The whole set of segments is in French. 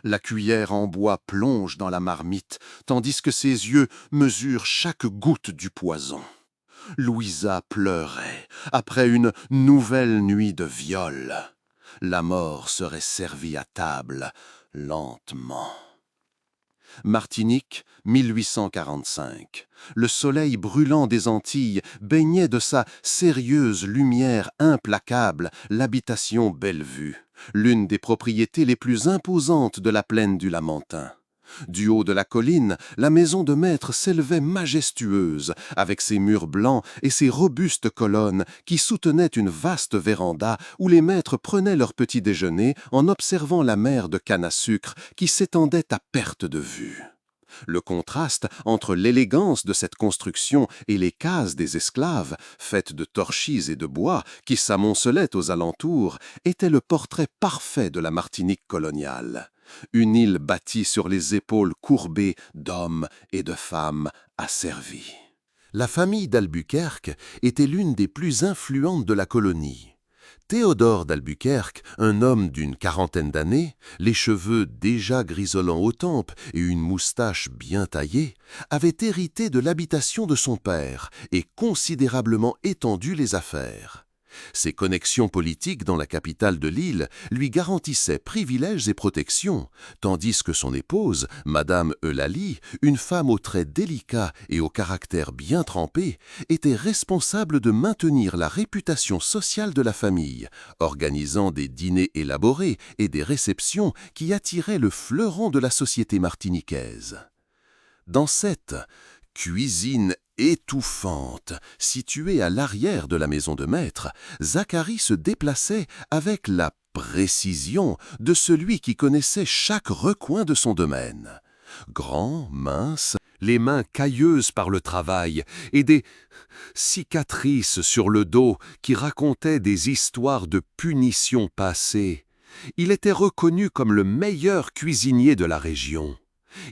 La cuillère en bois plonge dans la marmite, tandis que ses yeux mesurent chaque goutte du poison. Louisa pleurait après une nouvelle nuit de viol. La mort serait servie à table, lentement. Martinique, 1845. Le soleil brûlant des Antilles baignait de sa sérieuse lumière implacable l'habitation Bellevue, l'une des propriétés les plus imposantes de la plaine du Lamentin. Du haut de la colline, la maison de maître s'élevait majestueuse, avec ses murs blancs et ses robustes colonnes qui soutenaient une vaste véranda où les maîtres prenaient leur petit déjeuner en observant la mer de canne à sucre qui s'étendait à perte de vue. Le contraste entre l'élégance de cette construction et les cases des esclaves, faites de torchis et de bois, qui s'amoncelaient aux alentours, était le portrait parfait de la Martinique coloniale. Une île bâtie sur les épaules courbées d'hommes et de femmes asservis. La famille d'Albuquerque était l'une des plus influentes de la colonie. Théodore d'Albuquerque, un homme d'une quarantaine d'années, les cheveux déjà grisonnants aux tempes et une moustache bien taillée, avait hérité de l'habitation de son père et considérablement étendu les affaires. Ses connexions politiques dans la capitale de l'île lui garantissaient privilèges et protections, tandis que son épouse, Madame Eulalie, une femme aux traits délicats et au caractère bien trempé, était responsable de maintenir la réputation sociale de la famille, organisant des dîners élaborés et des réceptions qui attiraient le fleuron de la société martiniquaise. Dans cette cuisine étouffante, située à l'arrière de la maison de maître, Zacharie se déplaçait avec la précision de celui qui connaissait chaque recoin de son domaine. Grand, mince, les mains cailleuses par le travail et des cicatrices sur le dos qui racontaient des histoires de punitions passées, il était reconnu comme le meilleur cuisinier de la région.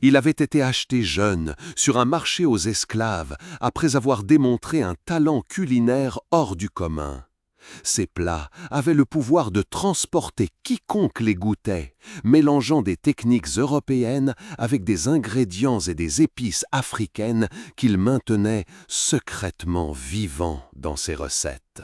Il avait été acheté jeune sur un marché aux esclaves après avoir démontré un talent culinaire hors du commun. Ses plats avaient le pouvoir de transporter quiconque les goûtait, mélangeant des techniques européennes avec des ingrédients et des épices africaines qu'il maintenait secrètement vivants dans ses recettes.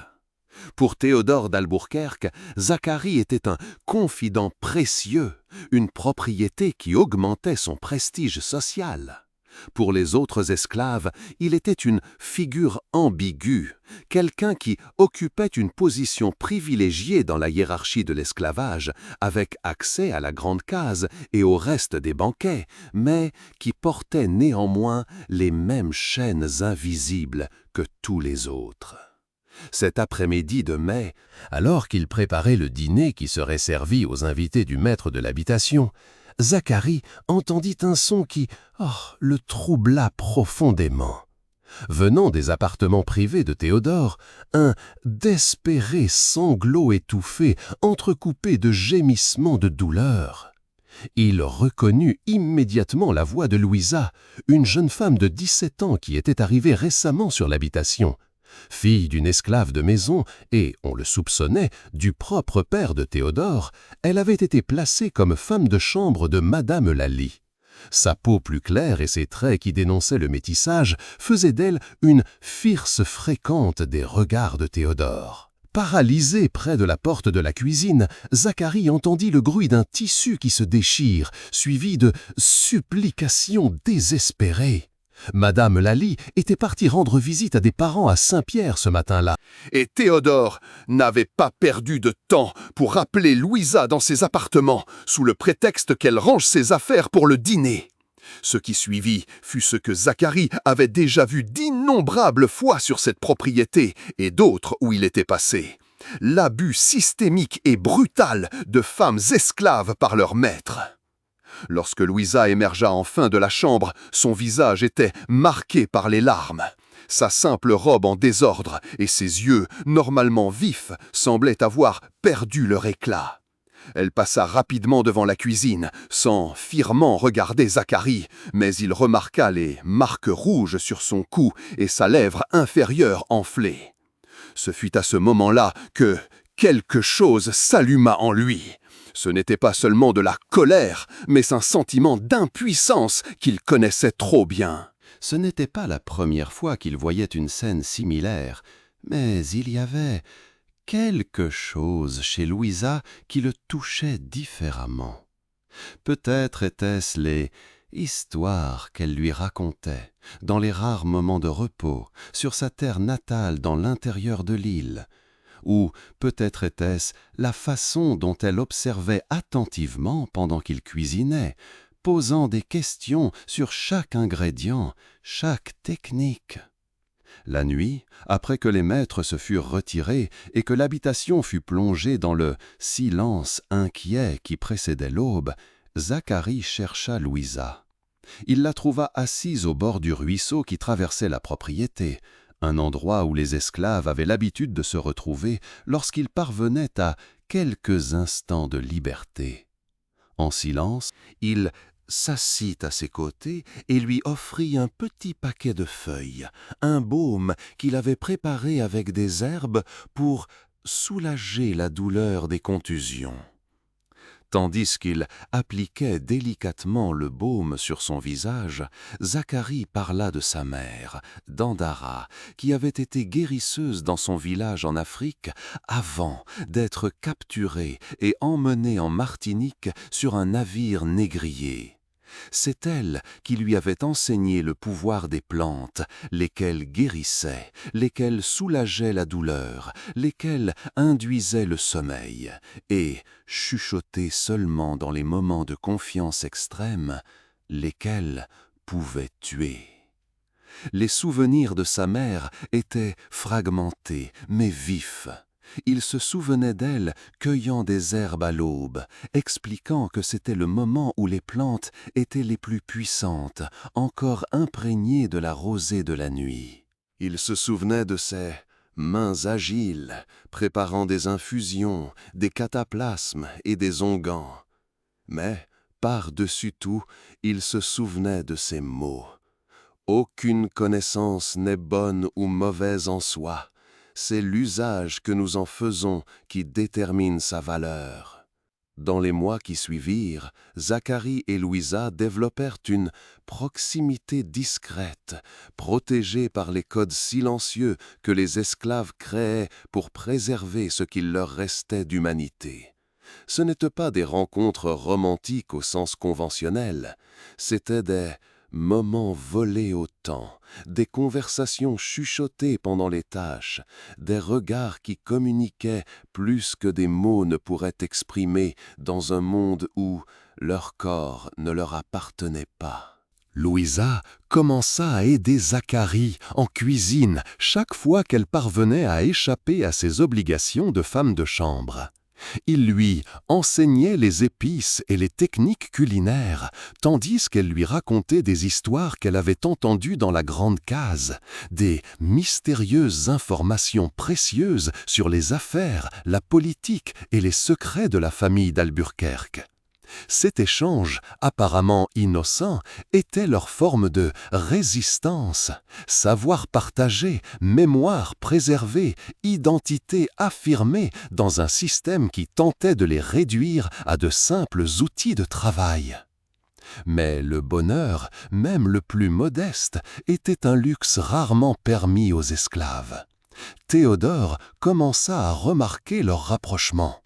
Pour Théodore d'Albuquerque, Zacharie était un confident précieux, une propriété qui augmentait son prestige social. Pour les autres esclaves, il était une figure ambiguë, quelqu'un qui occupait une position privilégiée dans la hiérarchie de l'esclavage, avec accès à la grande case et au reste des banquets, mais qui portait néanmoins les mêmes chaînes invisibles que tous les autres. Cet après-midi de mai, alors qu'il préparait le dîner qui serait servi aux invités du maître de l'habitation, Zacharie entendit un son qui, le troubla profondément. Venant des appartements privés de Théodore, un d'espérés sanglot étouffé, entrecoupé de gémissements de douleur. Il reconnut immédiatement la voix de Louisa, une jeune femme de 17 ans qui était arrivée récemment sur l'habitation. Fille d'une esclave de maison et, on le soupçonnait, du propre père de Théodore, elle avait été placée comme femme de chambre de Madame Eulalie. Sa peau plus claire et ses traits qui dénonçaient le métissage faisaient d'elle une fierce fréquente des regards de Théodore. Paralysé près de la porte de la cuisine, Zacharie entendit le bruit d'un tissu qui se déchire, suivi de supplications désespérées. Madame Eulalie était partie rendre visite à des parents à Saint-Pierre ce matin-là. Et Théodore n'avait pas perdu de temps pour rappeler Louisa dans ses appartements, sous le prétexte qu'elle range ses affaires pour le dîner. Ce qui suivit fut ce que Zacharie avait déjà vu d'innombrables fois sur cette propriété et d'autres où il était passé. L'abus systémique et brutal de femmes esclaves par leurs maîtres. Lorsque Louisa émergea enfin de la chambre, son visage était marqué par les larmes. Sa simple robe en désordre et ses yeux, normalement vifs, semblaient avoir perdu leur éclat. Elle passa rapidement devant la cuisine, sans fièrement regarder Zacharie, mais il remarqua les marques rouges sur son cou et sa lèvre inférieure enflée. Ce fut à ce moment-là que quelque chose s'alluma en lui. Ce n'était pas seulement de la colère, mais un sentiment d'impuissance qu'il connaissait trop bien. Ce n'était pas la première fois qu'il voyait une scène similaire, mais il y avait quelque chose chez Louisa qui le touchait différemment. Peut-être étaient-ce les histoires qu'elle lui racontait, dans les rares moments de repos, sur sa terre natale dans l'intérieur de l'île, ou peut-être était-ce la façon dont elle observait attentivement pendant qu'il cuisinait, posant des questions sur chaque ingrédient, chaque technique. La nuit, après que les maîtres se furent retirés et que l'habitation fut plongée dans le silence inquiet qui précédait l'aube, Zacharie chercha Louisa. Il la trouva assise au bord du ruisseau qui traversait la propriété, un endroit où les esclaves avaient l'habitude de se retrouver lorsqu'ils parvenaient à quelques instants de liberté. En silence, il s'assit à ses côtés et lui offrit un petit paquet de feuilles, un baume qu'il avait préparé avec des herbes pour soulager la douleur des contusions. Tandis qu'il appliquait délicatement le baume sur son visage, Zacharie parla de sa mère, Dandara, qui avait été guérisseuse dans son village en Afrique avant d'être capturée et emmenée en Martinique sur un navire négrier. C'est elle qui lui avait enseigné le pouvoir des plantes, lesquelles guérissaient, lesquelles soulageaient la douleur, lesquelles induisaient le sommeil, et, chuchotées seulement dans les moments de confiance extrême, lesquelles pouvaient tuer. Les souvenirs de sa mère étaient fragmentés, mais vifs. Il se souvenait d'elle cueillant des herbes à l'aube, expliquant que c'était le moment où les plantes étaient les plus puissantes, encore imprégnées de la rosée de la nuit. Il se souvenait de ses mains agiles, préparant des infusions, des cataplasmes et des onguents. Mais, par-dessus tout, il se souvenait de ces mots. « Aucune connaissance n'est bonne ou mauvaise en soi. C'est l'usage que nous en faisons qui détermine sa valeur. » Dans les mois qui suivirent, Zacharie et Louisa développèrent une proximité discrète, protégée par les codes silencieux que les esclaves créaient pour préserver ce qu'il leur restait d'humanité. Ce n'étaient pas des rencontres romantiques au sens conventionnel, c'étaient des moments volés au temps, des conversations chuchotées pendant les tâches, des regards qui communiquaient plus que des mots ne pourraient exprimer dans un monde où leur corps ne leur appartenait pas. Louisa commença à aider Zacharie en cuisine chaque fois qu'elle parvenait à échapper à ses obligations de femme de chambre. Il lui enseignait les épices et les techniques culinaires, tandis qu'elle lui racontait des histoires qu'elle avait entendues dans la grande case, des mystérieuses informations précieuses sur les affaires, la politique et les secrets de la famille d'Albuquerque. Cet échange, apparemment innocent, était leur forme de résistance, savoir partagé, mémoire préservée, identité affirmée dans un système qui tentait de les réduire à de simples outils de travail. Mais le bonheur, même le plus modeste, était un luxe rarement permis aux esclaves. Théodore commença à remarquer leur rapprochement.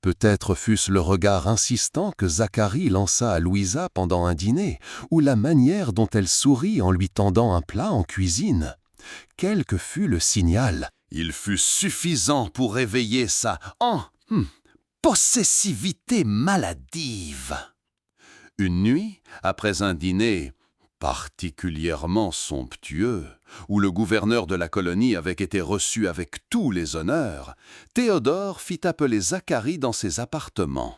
Peut-être fût-ce le regard insistant que Zacharie lança à Louisa pendant un dîner, ou la manière dont elle sourit en lui tendant un plat en cuisine. Quel que fût le signal, il fut suffisant pour réveiller sa possessivité maladive. Une nuit, après un dîner particulièrement somptueux, où le gouverneur de la colonie avait été reçu avec tous les honneurs, Théodore fit appeler Zacharie dans ses appartements.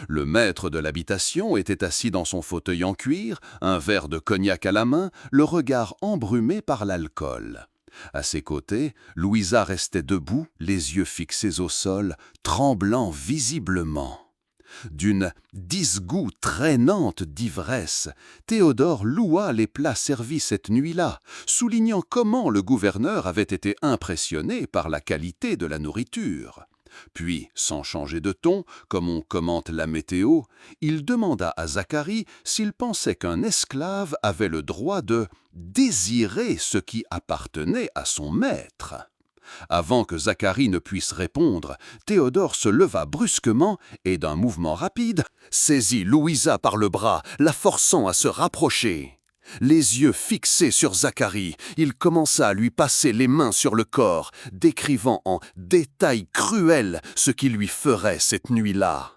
Le maître de l'habitation était assis dans son fauteuil en cuir, un verre de cognac à la main, le regard embrumé par l'alcool. À ses côtés, Louisa restait debout, les yeux fixés au sol, tremblant visiblement. D'une disgoût traînante d'ivresse, Théodore loua les plats servis cette nuit-là, soulignant comment le gouverneur avait été impressionné par la qualité de la nourriture. Puis, sans changer de ton, comme on commente la météo, il demanda à Zacharie s'il pensait qu'un esclave avait le droit de désirer ce qui appartenait à son maître. Avant que Zacharie ne puisse répondre, Théodore se leva brusquement et, d'un mouvement rapide, saisit Louisa par le bras, la forçant à se rapprocher. Les yeux fixés sur Zacharie, il commença à lui passer les mains sur le corps, décrivant en détails cruels ce qui lui ferait cette nuit-là.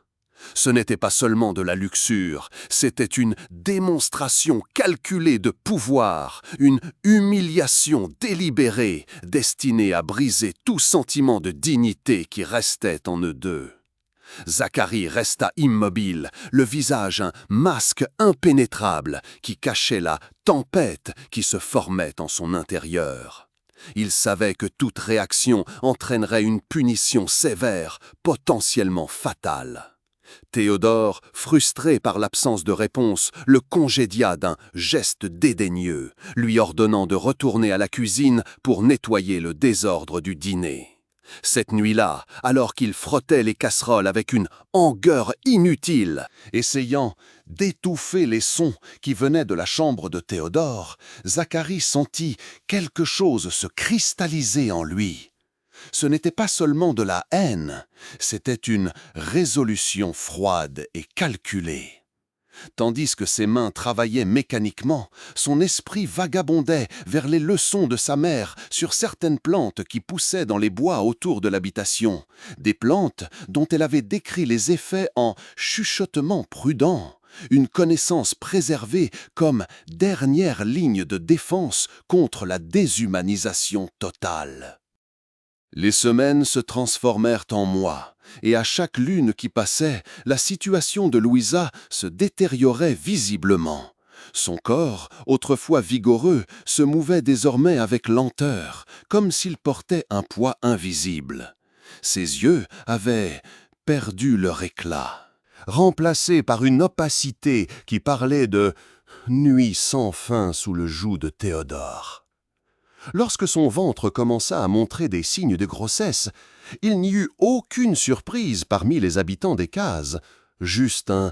Ce n'était pas seulement de la luxure, c'était une démonstration calculée de pouvoir, une humiliation délibérée, destinée à briser tout sentiment de dignité qui restait en eux deux. Zacharie resta immobile, le visage un masque impénétrable qui cachait la tempête qui se formait en son intérieur. Il savait que toute réaction entraînerait une punition sévère, potentiellement fatale. Théodore, frustré par l'absence de réponse, le congédia d'un geste dédaigneux, lui ordonnant de retourner à la cuisine pour nettoyer le désordre du dîner. Cette nuit-là, alors qu'il frottait les casseroles avec une langueur inutile, essayant d'étouffer les sons qui venaient de la chambre de Théodore, Zacharie sentit quelque chose se cristalliser en lui. Ce n'était pas seulement de la haine, c'était une résolution froide et calculée. Tandis que ses mains travaillaient mécaniquement, son esprit vagabondait vers les leçons de sa mère sur certaines plantes qui poussaient dans les bois autour de l'habitation, des plantes dont elle avait décrit les effets en chuchotements prudents, une connaissance préservée comme dernière ligne de défense contre la déshumanisation totale. Les semaines se transformèrent en mois, et à chaque lune qui passait, la situation de Louisa se détériorait visiblement. Son corps, autrefois vigoureux, se mouvait désormais avec lenteur, comme s'il portait un poids invisible. Ses yeux avaient perdu leur éclat, remplacés par une opacité qui parlait de « nuit sans fin sous le joug de Théodore ». Lorsque son ventre commença à montrer des signes de grossesse, il n'y eut aucune surprise parmi les habitants des cases, juste un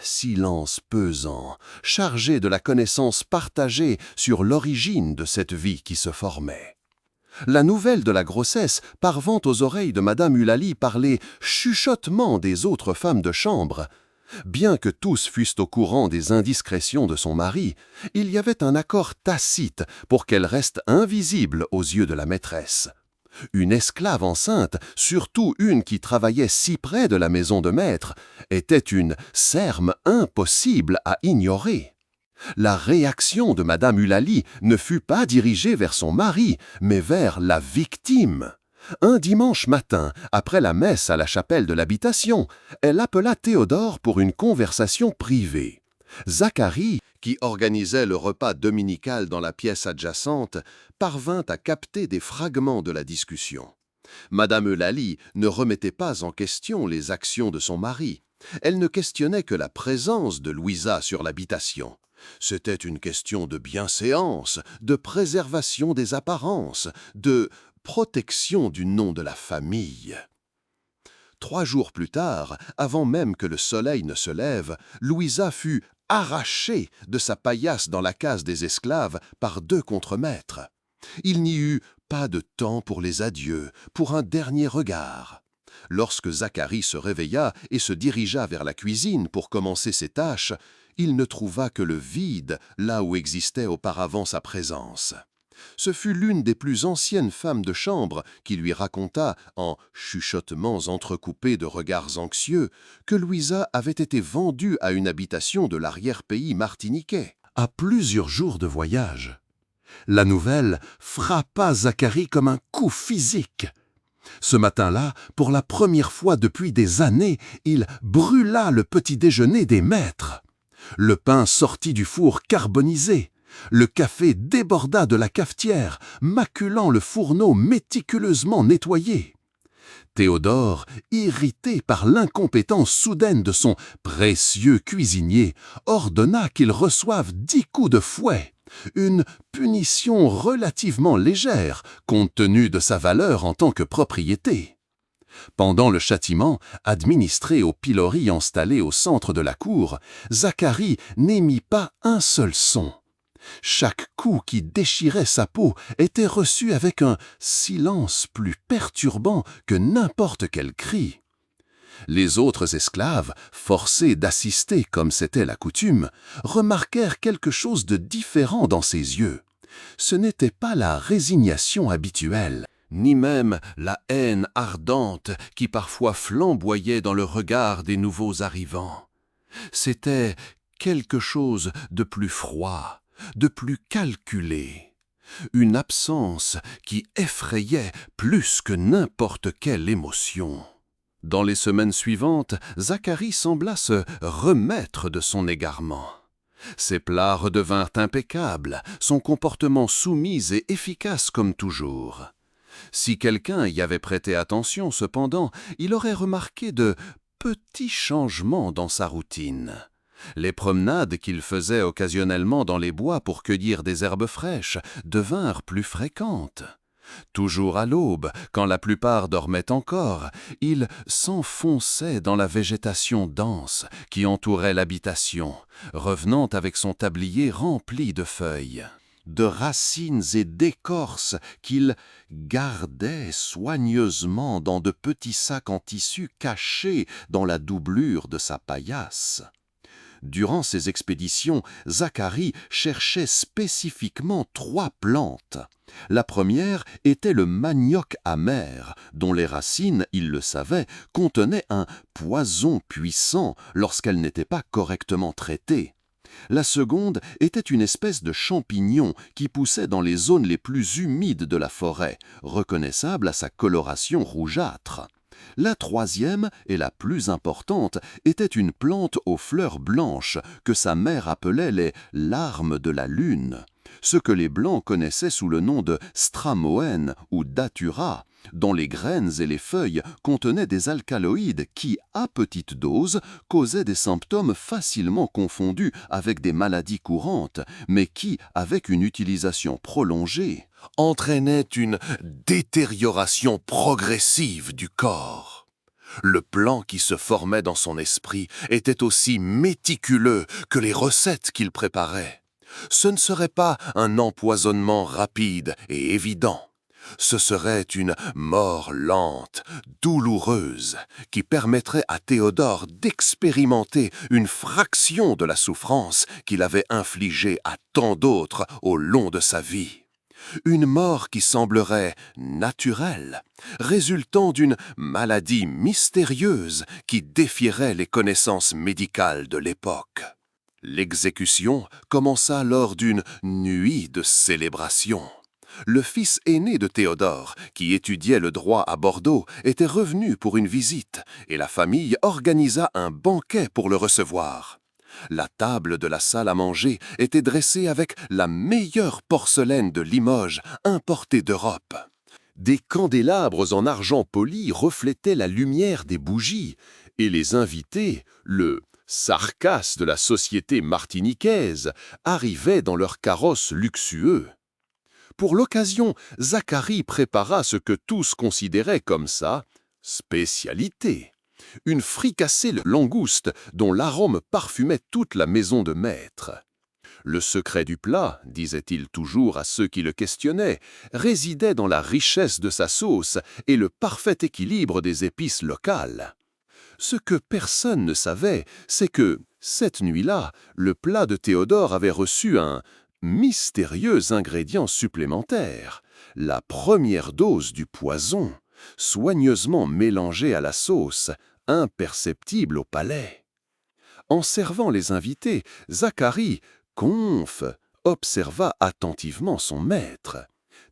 silence pesant, chargé de la connaissance partagée sur l'origine de cette vie qui se formait. La nouvelle de la grossesse parvint aux oreilles de Madame Eulalie par les chuchotements des autres femmes de chambre. Bien que tous fussent au courant des indiscrétions de son mari, il y avait un accord tacite pour qu'elle reste invisible aux yeux de la maîtresse. Une esclave enceinte, surtout une qui travaillait si près de la maison de maître, était une serme impossible à ignorer. La réaction de Madame Eulalie ne fut pas dirigée vers son mari, mais vers la victime. Un dimanche matin, après la messe à la chapelle de l'habitation, elle appela Théodore pour une conversation privée. Zacharie, qui organisait le repas dominical dans la pièce adjacente, parvint à capter des fragments de la discussion. Madame Eulalie ne remettait pas en question les actions de son mari. Elle ne questionnait que la présence de Louisa sur l'habitation. C'était une question de bienséance, de préservation des apparences, de protection du nom de la famille. 3 jours plus tard, avant même que le soleil ne se lève, Louisa fut arrachée de sa paillasse dans la case des esclaves par 2 contremaîtres. Il n'y eut pas de temps pour les adieux, pour un dernier regard. Lorsque Zacharie se réveilla et se dirigea vers la cuisine pour commencer ses tâches, il ne trouva que le vide là où existait auparavant sa présence. Ce fut l'une des plus anciennes femmes de chambre qui lui raconta, en chuchotements entrecoupés de regards anxieux, que Louisa avait été vendue à une habitation de l'arrière-pays martiniquais, à plusieurs jours de voyage. La nouvelle frappa Zacharie comme un coup physique. Ce matin-là, pour la première fois depuis des années, il brûla le petit déjeuner des maîtres. Le pain sortit du four carbonisé. Le café déborda de la cafetière, maculant le fourneau méticuleusement nettoyé. Théodore, irrité par l'incompétence soudaine de son précieux cuisinier, ordonna qu'il reçoive 10 coups de fouet, une punition relativement légère compte tenu de sa valeur en tant que propriété. Pendant le châtiment, administré au pilori installé au centre de la cour, Zacharie n'émit pas un seul son. Chaque coup qui déchirait sa peau était reçu avec un silence plus perturbant que n'importe quel cri. Les autres esclaves, forcés d'assister comme c'était la coutume, remarquèrent quelque chose de différent dans ses yeux. Ce n'était pas la résignation habituelle, ni même la haine ardente qui parfois flamboyait dans le regard des nouveaux arrivants. C'était quelque chose de plus froid, de plus calculé, une absence qui effrayait plus que n'importe quelle émotion. Dans les semaines suivantes, Zacharie sembla se remettre de son égarement. Ses plats redevinrent impeccables, son comportement soumis et efficace comme toujours. Si quelqu'un y avait prêté attention, cependant, il aurait remarqué de petits changements dans sa routine. Les promenades qu'il faisait occasionnellement dans les bois pour cueillir des herbes fraîches devinrent plus fréquentes. Toujours à l'aube, quand la plupart dormaient encore, il s'enfonçait dans la végétation dense qui entourait l'habitation, revenant avec son tablier rempli de feuilles, de racines et d'écorces qu'il gardait soigneusement dans de petits sacs en tissu cachés dans la doublure de sa paillasse. Durant ces expéditions, Zacharie cherchait spécifiquement 3 plantes. La première était le manioc amer, dont les racines, il le savait, contenaient un poison puissant lorsqu'elles n'étaient pas correctement traitées. La seconde était une espèce de champignon qui poussait dans les zones les plus humides de la forêt, reconnaissable à sa coloration rougeâtre. La troisième, et la plus importante, était une plante aux fleurs blanches que sa mère appelait les « larmes de la lune », ce que les Blancs connaissaient sous le nom de stramoène ou datura, dont les graines et les feuilles contenaient des alcaloïdes qui, à petite dose, causaient des symptômes facilement confondus avec des maladies courantes, mais qui, avec une utilisation prolongée, entraînaient une détérioration progressive du corps. Le plan qui se formait dans son esprit était aussi méticuleux que les recettes qu'il préparait. Ce ne serait pas un empoisonnement rapide et évident. Ce serait une mort lente, douloureuse, qui permettrait à Théodore d'expérimenter une fraction de la souffrance qu'il avait infligée à tant d'autres au long de sa vie. Une mort qui semblerait naturelle, résultant d'une maladie mystérieuse qui défierait les connaissances médicales de l'époque. L'exécution commença lors d'une nuit de célébration. Le fils aîné de Théodore, qui étudiait le droit à Bordeaux, était revenu pour une visite, et la famille organisa un banquet pour le recevoir. La table de la salle à manger était dressée avec la meilleure porcelaine de Limoges importée d'Europe. Des candélabres en argent poli reflétaient la lumière des bougies, et les invités, le sarcasse de la société martiniquaise, arrivaient dans leurs carrosses luxueux. Pour l'occasion, Zacharie prépara ce que tous considéraient comme sa spécialité. Une fricassée de langoustes dont l'arôme parfumait toute la maison de maître. Le secret du plat, disait-il toujours à ceux qui le questionnaient, résidait dans la richesse de sa sauce et le parfait équilibre des épices locales. Ce que personne ne savait, c'est que, cette nuit-là, le plat de Théodore avait reçu un mystérieux ingrédient supplémentaire, la première dose du poison, soigneusement mélangée à la sauce, imperceptible au palais. En servant les invités, Zacharie, conf, observa attentivement son maître.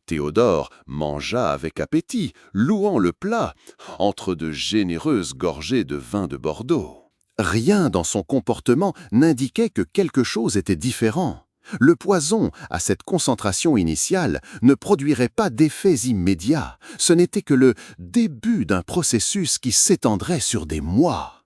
Théodore mangea avec appétit, louant le plat, entre de généreuses gorgées de vin de Bordeaux. Rien dans son comportement n'indiquait que quelque chose était différent. Le poison, à cette concentration initiale, ne produirait pas d'effets immédiats. Ce n'était que le début d'un processus qui s'étendrait sur des mois.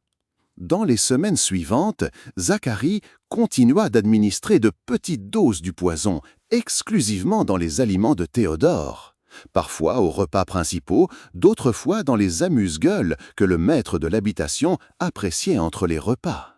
Dans les semaines suivantes, Zacharie continua d'administrer de petites doses du poison, exclusivement dans les aliments de Théodore. parfois aux repas principaux, d'autres fois dans les amuse-gueules que le maître de l'habitation appréciait entre les repas.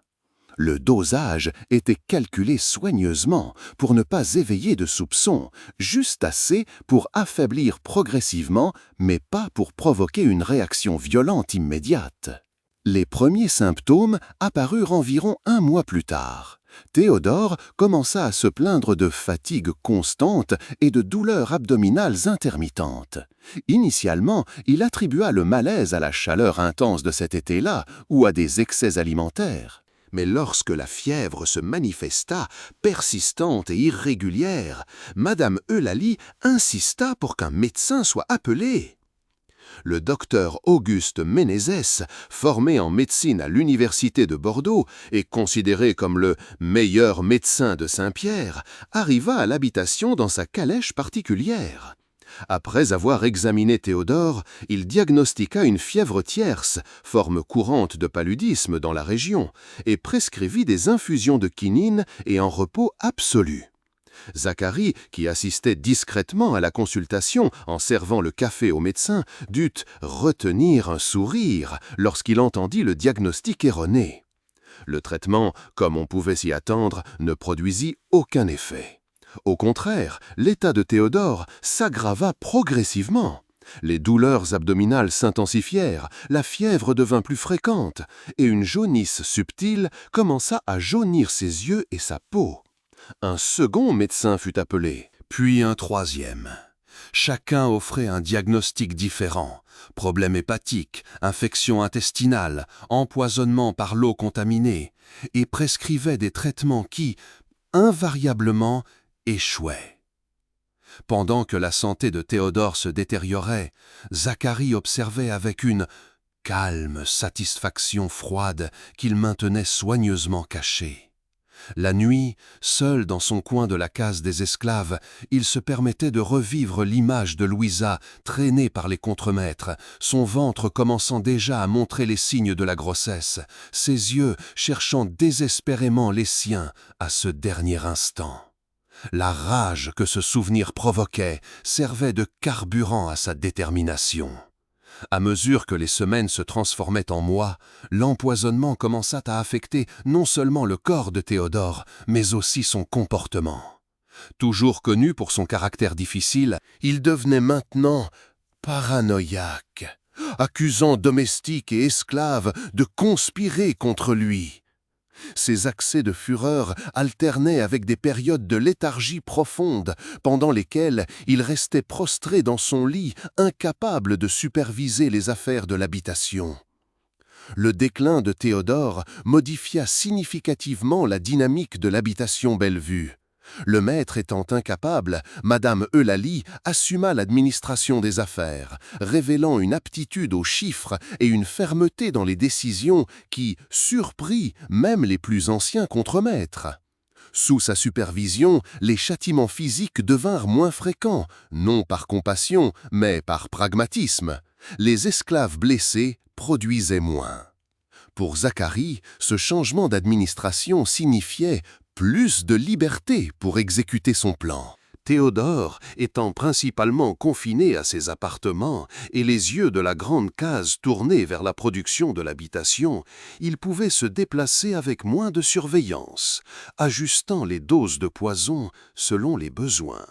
Le dosage était calculé soigneusement pour ne pas éveiller de soupçons, juste assez pour affaiblir progressivement, mais pas pour provoquer une réaction violente immédiate. Les premiers symptômes apparurent environ 1 mois plus tard. Théodore commença à se plaindre de fatigue constante et de douleurs abdominales intermittentes. Initialement, il attribua le malaise à la chaleur intense de cet été-là ou à des excès alimentaires. Mais lorsque la fièvre se manifesta, persistante et irrégulière, Madame Eulalie insista pour qu'un médecin soit appelé. Le docteur Auguste Ménézès, formé en médecine à l'université de Bordeaux et considéré comme le meilleur médecin de Saint-Pierre, arriva à l'habitation dans sa calèche particulière. Après avoir examiné Théodore, il diagnostiqua une fièvre tierce, forme courante de paludisme dans la région, et prescrivit des infusions de quinine et en repos absolu. Zacharie, qui assistait discrètement à la consultation en servant le café au médecin, dut retenir un sourire lorsqu'il entendit le diagnostic erroné. Le traitement, comme on pouvait s'y attendre, ne produisit aucun effet. Au contraire, l'état de Théodore s'aggrava progressivement. Les douleurs abdominales s'intensifièrent, la fièvre devint plus fréquente, et une jaunisse subtile commença à jaunir ses yeux et sa peau. Un second médecin fut appelé, puis un troisième. Chacun offrait un diagnostic différent. Problème hépatique, infection intestinale, empoisonnement par l'eau contaminée, et prescrivait des traitements qui, invariablement, échouaient. Pendant que la santé de Théodore se détériorait, Zacharie observait avec une calme satisfaction froide qu'il maintenait soigneusement cachée. La nuit, seul dans son coin de la case des esclaves, il se permettait de revivre l'image de Louisa traînée par les contremaîtres, son ventre commençant déjà à montrer les signes de la grossesse, ses yeux cherchant désespérément les siens à ce dernier instant. La rage que ce souvenir provoquait servait de carburant à sa détermination. À mesure que les semaines se transformaient en mois, l'empoisonnement commença à affecter non seulement le corps de Théodore, mais aussi son comportement. Toujours connu pour son caractère difficile, il devenait maintenant paranoïaque, accusant domestiques et esclaves de conspirer contre lui. Ces accès de fureur alternaient avec des périodes de léthargie profonde, pendant lesquelles il restait prostré dans son lit, incapable de superviser les affaires de l'habitation. Le déclin de Théodore modifia significativement la dynamique de l'habitation Bellevue. Le maître étant incapable, Madame Eulalie assuma l'administration des affaires, révélant une aptitude aux chiffres et une fermeté dans les décisions qui surprit même les plus anciens contremaîtres. Sous sa supervision, les châtiments physiques devinrent moins fréquents, non par compassion, mais par pragmatisme. Les esclaves blessés produisaient moins. Pour Zacharie, ce changement d'administration signifiait plus de liberté pour exécuter son plan. Théodore, étant principalement confiné à ses appartements et les yeux de la grande case tournés vers la production de l'habitation, il pouvait se déplacer avec moins de surveillance, ajustant les doses de poison selon les besoins.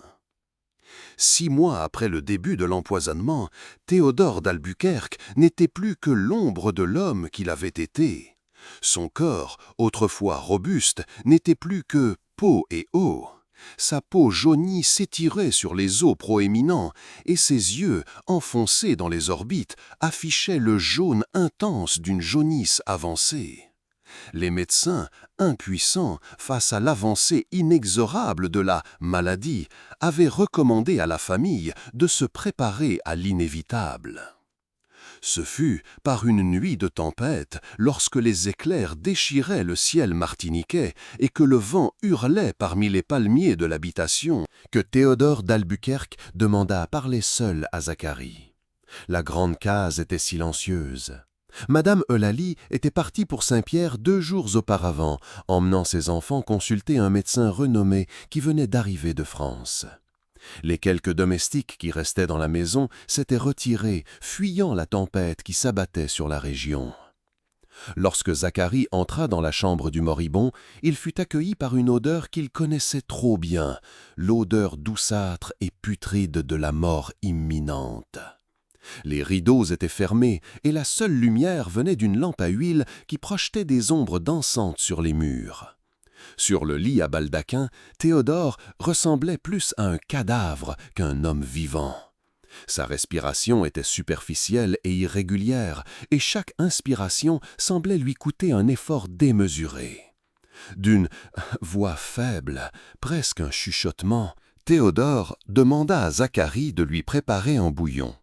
6 mois après le début de l'empoisonnement, Théodore d'Albuquerque n'était plus que l'ombre de l'homme qu'il avait été. Son corps, autrefois robuste, n'était plus que peau et eau. Sa peau jaunie s'étirait sur les os proéminents, et ses yeux, enfoncés dans les orbites, affichaient le jaune intense d'une jaunisse avancée. Les médecins, impuissants face à l'avancée inexorable de la maladie, avaient recommandé à la famille de se préparer à l'inévitable. Ce fut par une nuit de tempête, lorsque les éclairs déchiraient le ciel martiniquais et que le vent hurlait parmi les palmiers de l'habitation, que Théodore d'Albuquerque demanda à parler seul à Zacharie. La grande case était silencieuse. Madame Eulalie était partie pour Saint-Pierre 2 jours auparavant, emmenant ses enfants consulter un médecin renommé qui venait d'arriver de France. Les quelques domestiques qui restaient dans la maison s'étaient retirés, fuyant la tempête qui s'abattait sur la région. Lorsque Zacharie entra dans la chambre du moribond, il fut accueilli par une odeur qu'il connaissait trop bien, l'odeur douceâtre et putride de la mort imminente. Les rideaux étaient fermés et la seule lumière venait d'une lampe à huile qui projetait des ombres dansantes sur les murs. Sur le lit à baldaquin, Théodore ressemblait plus à un cadavre qu'un homme vivant. Sa respiration était superficielle et irrégulière, et chaque inspiration semblait lui coûter un effort démesuré. D'une voix faible, presque un chuchotement, Théodore demanda à Zacharie de lui préparer un bouillon.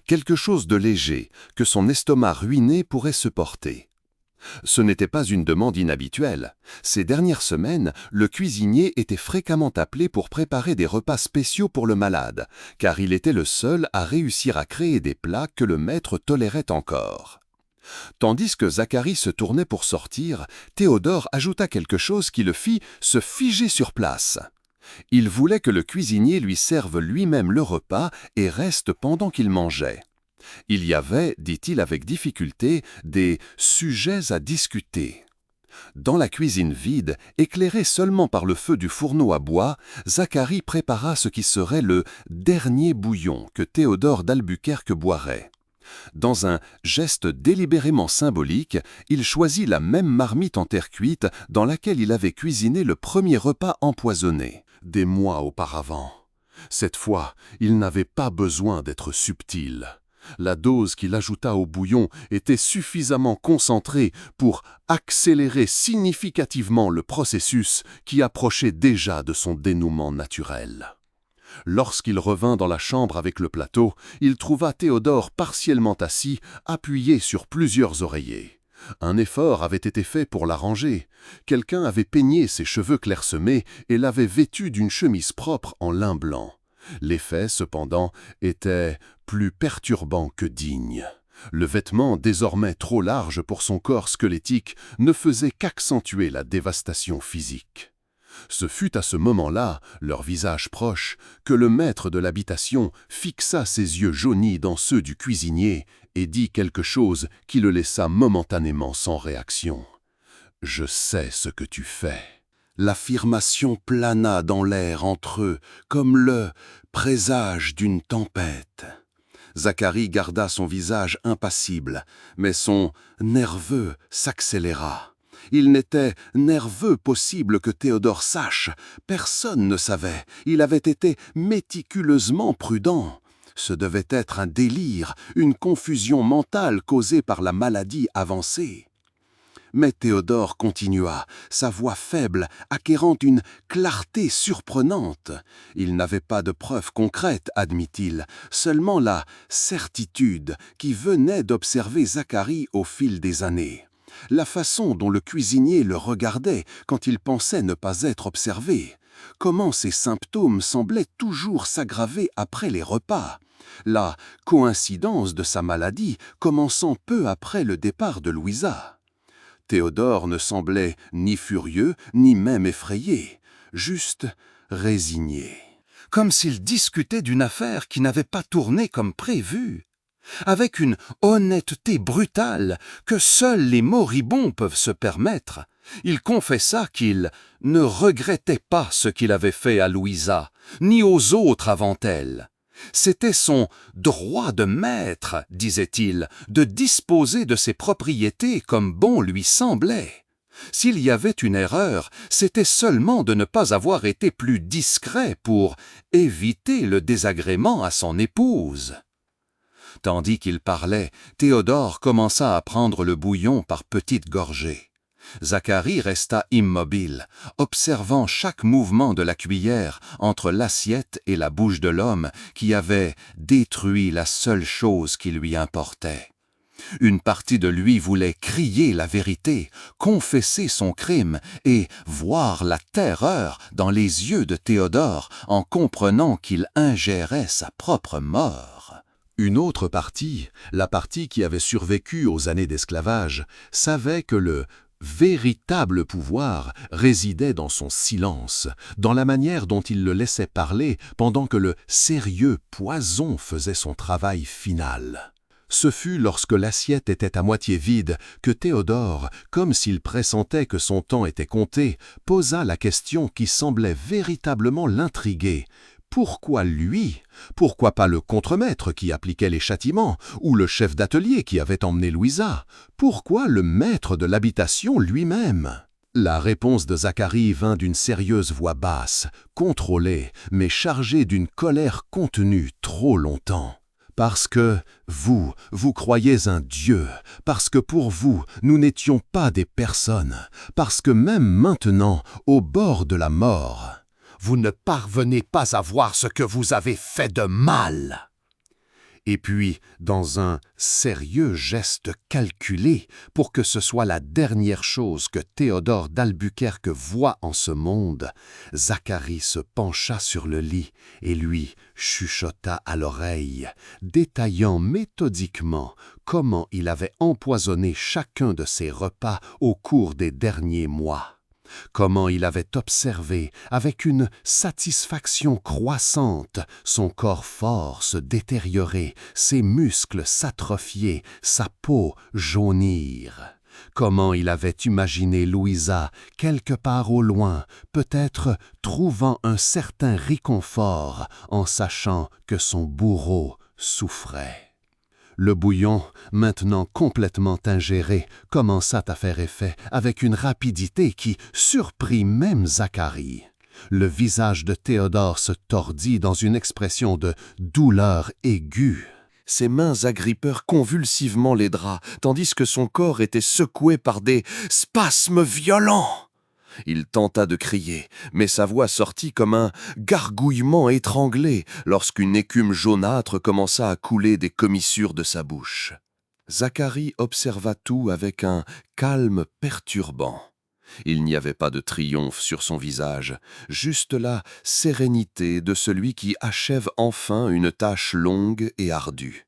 Quelque chose de léger, que son estomac ruiné pourrait se porter. Ce n'était pas une demande inhabituelle. Ces dernières semaines, le cuisinier était fréquemment appelé pour préparer des repas spéciaux pour le malade, car il était le seul à réussir à créer des plats que le maître tolérait encore. Tandis que Zacharie se tournait pour sortir, Théodore ajouta quelque chose qui le fit se figer sur place. Il voulait que le cuisinier lui serve lui-même le repas et reste pendant qu'il mangeait. Il y avait, dit-il avec difficulté, des sujets à discuter. Dans la cuisine vide, éclairée seulement par le feu du fourneau à bois, Zacharie prépara ce qui serait le dernier bouillon que Théodore d'Albuquerque boirait. Dans un geste délibérément symbolique, il choisit la même marmite en terre cuite dans laquelle il avait cuisiné le premier repas empoisonné, des mois auparavant. Cette fois, il n'avait pas besoin d'être subtil. La dose qu'il ajouta au bouillon était suffisamment concentrée pour accélérer significativement le processus qui approchait déjà de son dénouement naturel. Lorsqu'il revint dans la chambre avec le plateau, il trouva Théodore partiellement assis, appuyé sur plusieurs oreillers. Un effort avait été fait pour l'arranger. Quelqu'un avait peigné ses cheveux clairsemés et l'avait vêtu d'une chemise propre en lin blanc. L'effet, cependant, était plus perturbant que digne. Le vêtement, désormais trop large pour son corps squelettique, ne faisait qu'accentuer la dévastation physique. Ce fut à ce moment-là, leur visage proche, que le maître de l'habitation fixa ses yeux jaunis dans ceux du cuisinier et dit quelque chose qui le laissa momentanément sans réaction. « Je sais ce que tu fais. » L'affirmation plana dans l'air entre eux, comme le présage d'une tempête. Zacharie garda son visage impassible, mais son nerveux s'accéléra. Il n'était nerveux possible que Théodore sache. Personne ne savait. Il avait été méticuleusement prudent. Ce devait être un délire, une confusion mentale causée par la maladie avancée. Mais Théodore continua, sa voix faible, acquérant une clarté surprenante. Il n'avait pas de preuves concrètes, admit-il, seulement la certitude qui venait d'observer Zacharie au fil des années. La façon dont le cuisinier le regardait quand il pensait ne pas être observé. Comment ces symptômes semblaient toujours s'aggraver après les repas. La coïncidence de sa maladie commençant peu après le départ de Louisa. Théodore ne semblait ni furieux, ni même effrayé, juste résigné. Comme s'il discutait d'une affaire qui n'avait pas tourné comme prévu. Avec une honnêteté brutale que seuls les moribonds peuvent se permettre, il confessa qu'il ne regrettait pas ce qu'il avait fait à Louisa, ni aux autres avant elle. C'était son droit de maître, disait-il, de disposer de ses propriétés comme bon lui semblait. S'il y avait une erreur, c'était seulement de ne pas avoir été plus discret pour éviter le désagrément à son épouse. Tandis qu'il parlait, Théodore commença à prendre le bouillon par petites gorgées. Zacharie resta immobile, observant chaque mouvement de la cuillère entre l'assiette et la bouche de l'homme qui avait détruit la seule chose qui lui importait. Une partie de lui voulait crier la vérité, confesser son crime et voir la terreur dans les yeux de Théodore en comprenant qu'il ingérait sa propre mort. Une autre partie, la partie qui avait survécu aux années d'esclavage, savait que le véritable pouvoir résidait dans son silence, dans la manière dont il le laissait parler pendant que le sérieux poison faisait son travail final. Ce fut lorsque l'assiette était à moitié vide que Théodore, comme s'il pressentait que son temps était compté, posa la question qui semblait véritablement l'intriguer. Pourquoi lui? Pourquoi pas le contremaître qui appliquait les châtiments, ou le chef d'atelier qui avait emmené Louisa? Pourquoi le maître de l'habitation lui-même? La réponse de Zacharie vint d'une sérieuse voix basse, contrôlée, mais chargée d'une colère contenue trop longtemps. Parce que vous croyez un Dieu, parce que pour vous, nous n'étions pas des personnes, parce que même maintenant, au bord de la mort, vous ne parvenez pas à voir ce que vous avez fait de mal. » Et puis, dans un sérieux geste calculé pour que ce soit la dernière chose que Théodore d'Albuquerque voit en ce monde, Zacharie se pencha sur le lit et lui chuchota à l'oreille, détaillant méthodiquement comment il avait empoisonné chacun de ses repas au cours des derniers mois. Comment il avait observé, avec une satisfaction croissante, son corps fort se détériorer, ses muscles s'atrophier, sa peau jaunir. Comment il avait imaginé Louisa, quelque part au loin, peut-être trouvant un certain réconfort en sachant que son bourreau souffrait. Le bouillon, maintenant complètement ingéré, commença à faire effet avec une rapidité qui surprit même Zacharie. Le visage de Théodore se tordit dans une expression de douleur aiguë. Ses mains agrippèrent convulsivement les draps, tandis que son corps était secoué par des spasmes violents. Il tenta de crier, mais sa voix sortit comme un gargouillement étranglé lorsqu'une écume jaunâtre commença à couler des commissures de sa bouche. Zacharie observa tout avec un calme perturbant. Il n'y avait pas de triomphe sur son visage, juste la sérénité de celui qui achève enfin une tâche longue et ardue.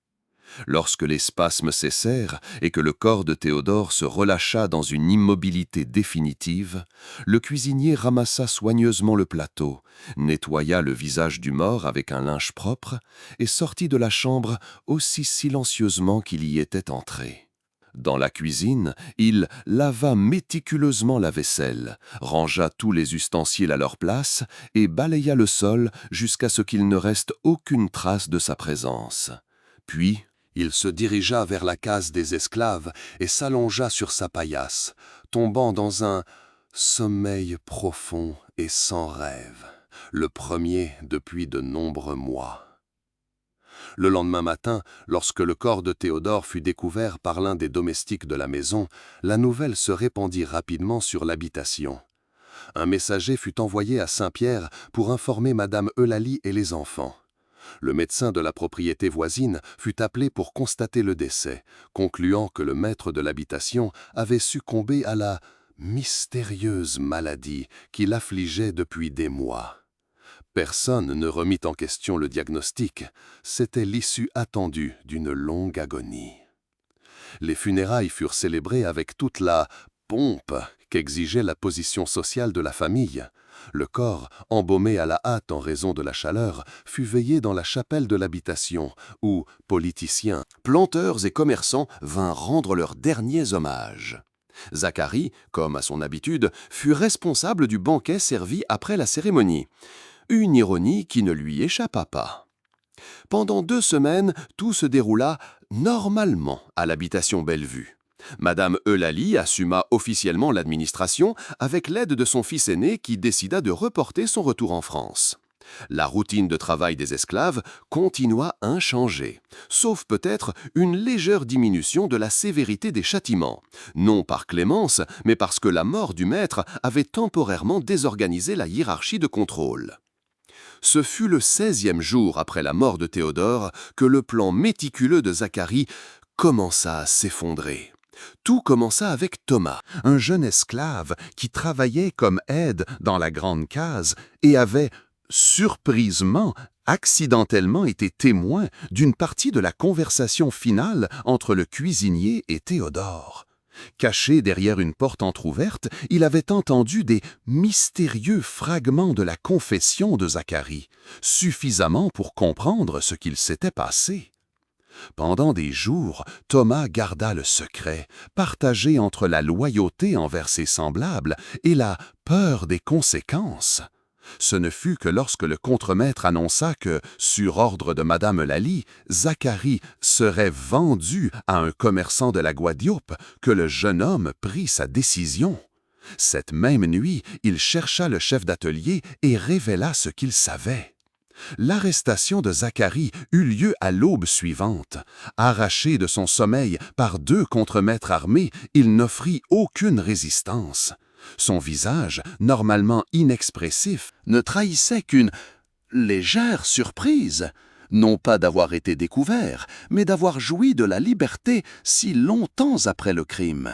Lorsque les spasmes cessèrent et que le corps de Théodore se relâcha dans une immobilité définitive, le cuisinier ramassa soigneusement le plateau, nettoya le visage du mort avec un linge propre et sortit de la chambre aussi silencieusement qu'il y était entré. Dans la cuisine, il lava méticuleusement la vaisselle, rangea tous les ustensiles à leur place et balaya le sol jusqu'à ce qu'il ne reste aucune trace de sa présence. Puis, il se dirigea vers la case des esclaves et s'allongea sur sa paillasse, tombant dans un sommeil profond et sans rêve, le premier depuis de nombreux mois. Le lendemain matin, lorsque le corps de Théodore fut découvert par l'un des domestiques de la maison, la nouvelle se répandit rapidement sur l'habitation. Un messager fut envoyé à Saint-Pierre pour informer Madame Eulalie et les enfants. Le médecin de la propriété voisine fut appelé pour constater le décès, concluant que le maître de l'habitation avait succombé à la mystérieuse maladie qui l'affligeait depuis des mois. Personne ne remit en question le diagnostic, c'était l'issue attendue d'une longue agonie. Les funérailles furent célébrées avec toute la pompe qu'exigeait la position sociale de la famille. Le corps, embaumé à la hâte en raison de la chaleur, fut veillé dans la chapelle de l'habitation, où politiciens, planteurs et commerçants vinrent rendre leurs derniers hommages. Zacharie, comme à son habitude, fut responsable du banquet servi après la cérémonie. Une ironie qui ne lui échappa pas. Pendant 2 semaines, tout se déroula normalement à l'habitation Bellevue. Madame Eulalie assuma officiellement l'administration avec l'aide de son fils aîné qui décida de reporter son retour en France. La routine de travail des esclaves continua inchangée, sauf peut-être une légère diminution de la sévérité des châtiments, non par clémence, mais parce que la mort du maître avait temporairement désorganisé la hiérarchie de contrôle. Ce fut le 16e jour après la mort de Théodore que le plan méticuleux de Zacharie commença à s'effondrer. Tout commença avec Thomas, un jeune esclave qui travaillait comme aide dans la grande case et avait, surprisement, accidentellement été témoin d'une partie de la conversation finale entre le cuisinier et Théodore. Caché derrière une porte entr'ouverte, il avait entendu des mystérieux fragments de la confession de Zacharie, suffisamment pour comprendre ce qu'il s'était passé. Pendant des jours, Thomas garda le secret, partagé entre la loyauté envers ses semblables et la peur des conséquences. Ce ne fut que lorsque le contremaître annonça que, sur ordre de Madame Lally, Zacharie serait vendu à un commerçant de la Guadeloupe que le jeune homme prit sa décision. Cette même nuit, il chercha le chef d'atelier et révéla ce qu'il savait. L'arrestation de Zacharie eut lieu à l'aube suivante. Arraché de son sommeil par 2 contremaîtres armés, il n'offrit aucune résistance. Son visage, normalement inexpressif, ne trahissait qu'une légère surprise, non pas d'avoir été découvert, mais d'avoir joui de la liberté si longtemps après le crime.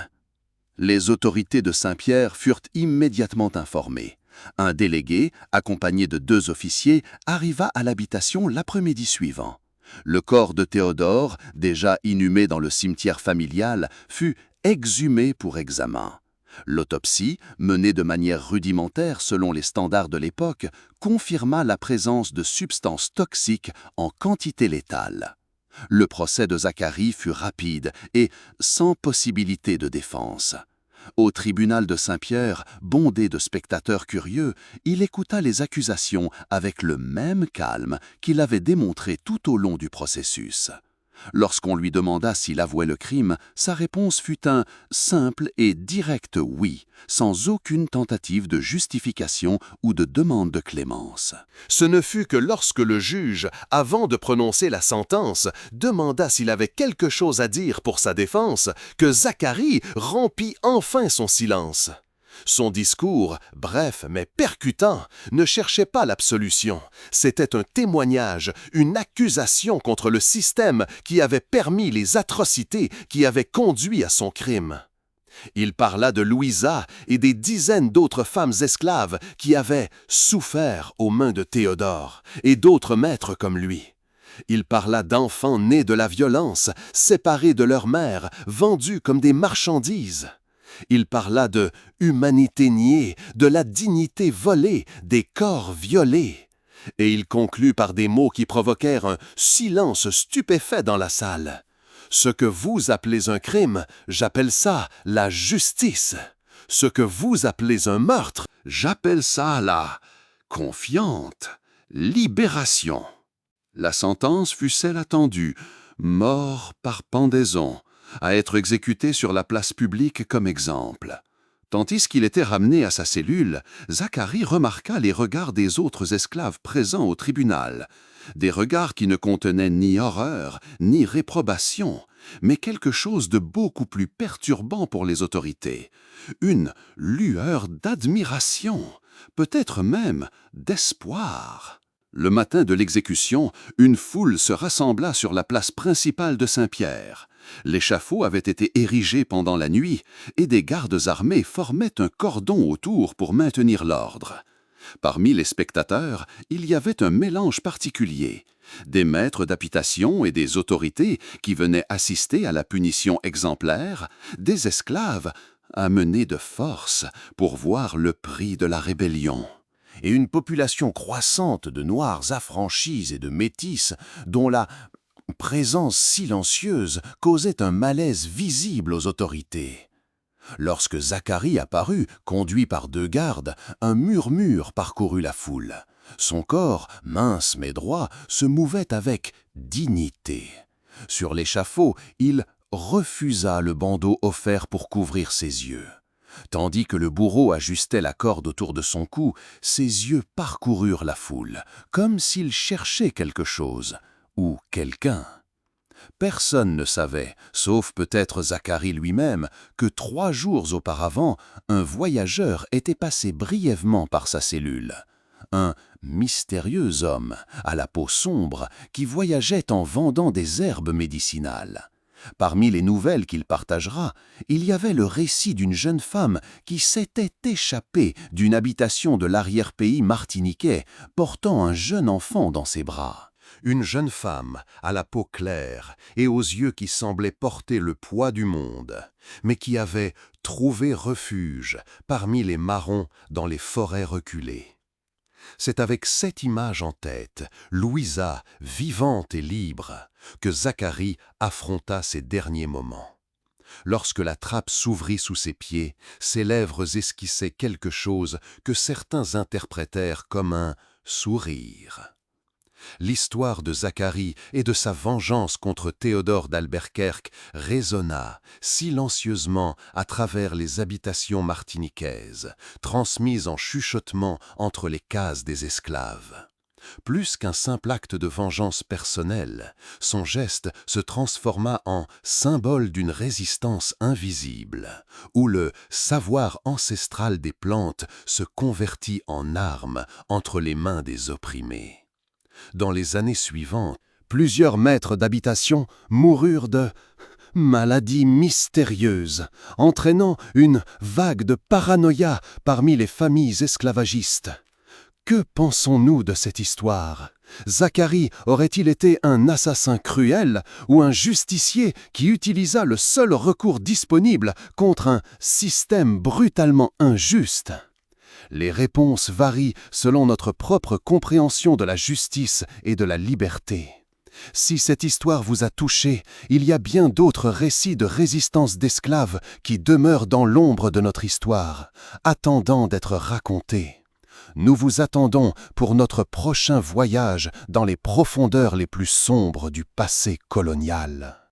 Les autorités de Saint-Pierre furent immédiatement informées. Un délégué, accompagné de 2 officiers, arriva à l'habitation l'après-midi suivant. Le corps de Théodore, déjà inhumé dans le cimetière familial, fut exhumé pour examen. L'autopsie, menée de manière rudimentaire selon les standards de l'époque, confirma la présence de substances toxiques en quantité létale. Le procès de Zacharie fut rapide et sans possibilité de défense. Au tribunal de Saint-Pierre, bondé de spectateurs curieux, il écouta les accusations avec le même calme qu'il avait démontré tout au long du processus. Lorsqu'on lui demanda s'il avouait le crime, sa réponse fut un simple et direct oui, sans aucune tentative de justification ou de demande de clémence. Ce ne fut que lorsque le juge, avant de prononcer la sentence, demanda s'il avait quelque chose à dire pour sa défense, que Zacharie rompit enfin son silence. Son discours, bref mais percutant, ne cherchait pas l'absolution. C'était un témoignage, une accusation contre le système qui avait permis les atrocités qui avaient conduit à son crime. Il parla de Louisa et des dizaines d'autres femmes esclaves qui avaient souffert aux mains de Théodore et d'autres maîtres comme lui. Il parla d'enfants nés de la violence, séparés de leur mère, vendus comme des marchandises. Il parla de humanité niée, de la dignité volée, des corps violés. Et il conclut par des mots qui provoquèrent un silence stupéfait dans la salle. Ce que vous appelez un crime, j'appelle ça la justice. Ce que vous appelez un meurtre, J'appelle ça la confiante libération. La sentence fut celle attendue, mort par pendaison, à être exécuté sur la place publique comme exemple. Tandis qu'il était ramené à sa cellule, Zacharie remarqua les regards des autres esclaves présents au tribunal, des regards qui ne contenaient ni horreur, ni réprobation, mais quelque chose de beaucoup plus perturbant pour les autorités, une lueur d'admiration, peut-être même d'espoir. Le matin de l'exécution, une foule se rassembla sur la place principale de Saint-Pierre. L'échafaud avait été érigé pendant la nuit et des gardes armés formaient un cordon autour pour maintenir l'ordre. Parmi les spectateurs, il y avait un mélange particulier. Des maîtres d'habitation et des autorités qui venaient assister à la punition exemplaire, des esclaves amenés de force pour voir le prix de la rébellion. Et une population croissante de Noirs affranchis et de Métis, dont la présence silencieuse causait un malaise visible aux autorités. Lorsque Zacharie apparut, conduit par 2 gardes, un murmure parcourut la foule. Son corps, mince mais droit, se mouvait avec dignité. Sur l'échafaud, il refusa le bandeau offert pour couvrir ses yeux. Tandis que le bourreau ajustait la corde autour de son cou, ses yeux parcoururent la foule, comme s'il cherchait quelque chose, ou quelqu'un. Personne ne savait, sauf peut-être Zacharie lui-même, que 3 jours auparavant, un voyageur était passé brièvement par sa cellule. Un mystérieux homme, à la peau sombre, qui voyageait en vendant des herbes médicinales. Parmi les nouvelles qu'il partagera, il y avait le récit d'une jeune femme qui s'était échappée d'une habitation de l'arrière-pays martiniquais, portant un jeune enfant dans ses bras. Une jeune femme, à la peau claire et aux yeux qui semblaient porter le poids du monde, mais qui avait trouvé refuge parmi les marrons dans les forêts reculées. C'est avec cette image en tête, Louisa, vivante et libre, que Zacharie affronta ses derniers moments. Lorsque la trappe s'ouvrit sous ses pieds, ses lèvres esquissaient quelque chose que certains interprétèrent comme un sourire. L'histoire de Zacharie et de sa vengeance contre Théodore d'Albuquerque résonna silencieusement à travers les habitations martiniquaises, transmise en chuchotement entre les cases des esclaves. Plus qu'un simple acte de vengeance personnelle, son geste se transforma en symbole d'une résistance invisible, où le savoir ancestral des plantes se convertit en arme entre les mains des opprimés. Dans les années suivantes, plusieurs maîtres d'habitation moururent de maladies mystérieuses, entraînant une vague de paranoïa parmi les familles esclavagistes. Que pensons-nous de cette histoire? Zacharie aurait-il été un assassin cruel ou un justicier qui utilisa le seul recours disponible contre un système brutalement injuste? Les réponses varient selon notre propre compréhension de la justice et de la liberté. Si cette histoire vous a touché, il y a bien d'autres récits de résistance d'esclaves qui demeurent dans l'ombre de notre histoire, attendant d'être racontés. Nous vous attendons pour notre prochain voyage dans les profondeurs les plus sombres du passé colonial.